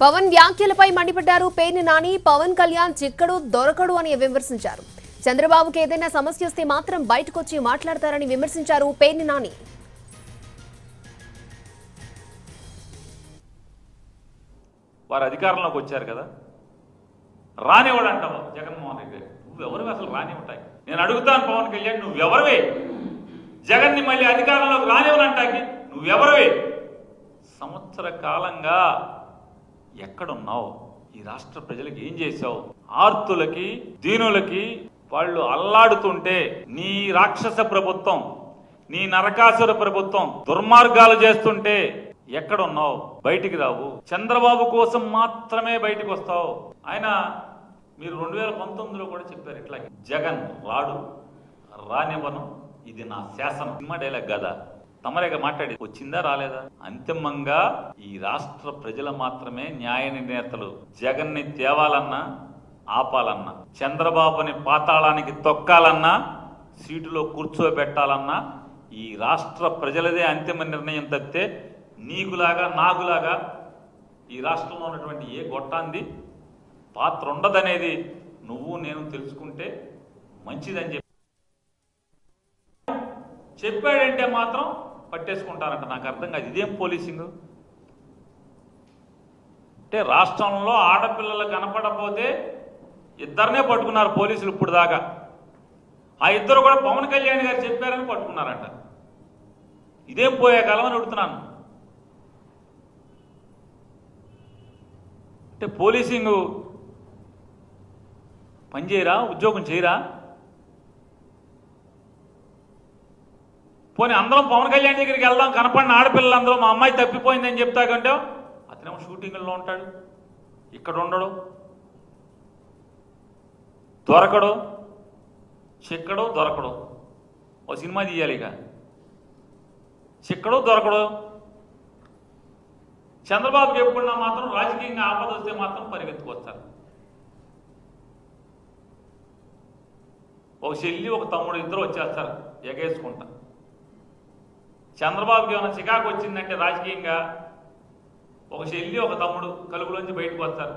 పవన్ వ్యాఖ్యలపై మండిపడ్డారు పేర్ని నాని. పవన్ కళ్యాణ్ చిక్కడు దొరకడు అని విమర్శించారు. చంద్రబాబుకి ఏదైనా సమస్య వస్తే మాత్రం బయటకొచ్చి మాట్లాడతారని విమర్శించారు పేర్ని నాని. వారు అధికారంలోకి వచ్చారు కదా, రానివాడు అంటావు జగన్మోహన్ రెడ్డి. నువ్వెవరు అసలు రానివ్వటాయి? నేను అడుగుతాను పవన్ కళ్యాణ్, నువ్వెవరివే జగన్ని మళ్ళీ అధికారంలోకి రానివ్వనంటాకి? నువ్వెవరివే? సంవత్సర కాలంగా ఎక్కడున్నావు? ఈ రాష్ట్ర ప్రజలకు ఏం చేశావు? ఆర్తులకి దీనులకి వాళ్ళు అల్లాడుతుంటే నీ రాక్షస ప్రభుత్వం, నీ నరకాసుర ప్రభుత్వం దుర్మార్గాలు చేస్తుంటే ఎక్కడున్నావు? బయటికి రావు. చంద్రబాబు కోసం మాత్రమే బయటకు వస్తావు. ఆయన మీరు 2019లో కూడా చెప్పారు ఇట్లాగే, జగన్ రాడు, రానివ్వను, ఇది నా శాసనం. సినిమా డైలాగ్ కదా, తమరేగా మాట్లాడి వచ్చిందా రాలేదా? అంతిమంగా ఈ రాష్ట్ర ప్రజలు మాత్రమే న్యాయ నిర్ణేతలు. జగన్ని తేవాలన్నా ఆపాలన్నా, చంద్రబాబుని పాతాళానికి తొక్కాలన్నా, సీటులో కూర్చోబెట్టాలన్నా ఈ రాష్ట్ర ప్రజలదే అంతిమ నిర్ణయం తప్పితే నీకులాగా నాకులాగా ఈ రాష్ట్రంలో ఉన్నటువంటి ఏ గొట్టాంది పాత్ర ఉండదనేది నువ్వు నేను తెలుసుకుంటే మంచిదని చెప్పాడంటే మాత్రం పట్టేసుకుంటారంట. నాకు అర్థం కాదు, ఇదేం పోలీసింగ్ అంటే? రాష్ట్రంలో ఆడపిల్లలు కనపడకపోతే ఇద్దరినే పట్టుకున్నారు పోలీసులు ఇప్పుడు దాకా. ఆ ఇద్దరు కూడా పవన్ కళ్యాణ్ గారు చెప్పారని పట్టుకున్నారంట. ఇదేం పోయే కాలం అని అడుగుతున్నాను. అంటే పోలీసింగ్ పనిచేయరా? ఉద్యోగం చేయరా? పోనీ అందరం పవన్ కళ్యాణ్ దగ్గరికి వెళ్దాం, కనపడిన ఆడపిల్లలందరూ మా అమ్మాయి తప్పిపోయిందని చెప్తాకంటే అతనేమో షూటింగ్లో ఉంటాడు, ఇక్కడ ఉండడు, దొరకడు, చిక్కడు దొరకడు. ఓ సినిమా తీయాలి ఇక, చిక్కడు దొరకడు. చంద్రబాబుకి ఎప్పుడున్నా మాత్రం రాజకీయంగా ఆపద వస్తే మాత్రం పరిగెత్తుకొస్తారు. ఒక చెల్లి ఒక తమ్ముడు ఇద్దరు వచ్చేస్తారు ఎగేసుకుంటా. చంద్రబాబుకి ఏమైనా చికాకు వచ్చిందంటే రాజకీయంగా ఒక చెల్లి ఒక తమ్ముడు కలుగులోంచి బయటకు వస్తారు.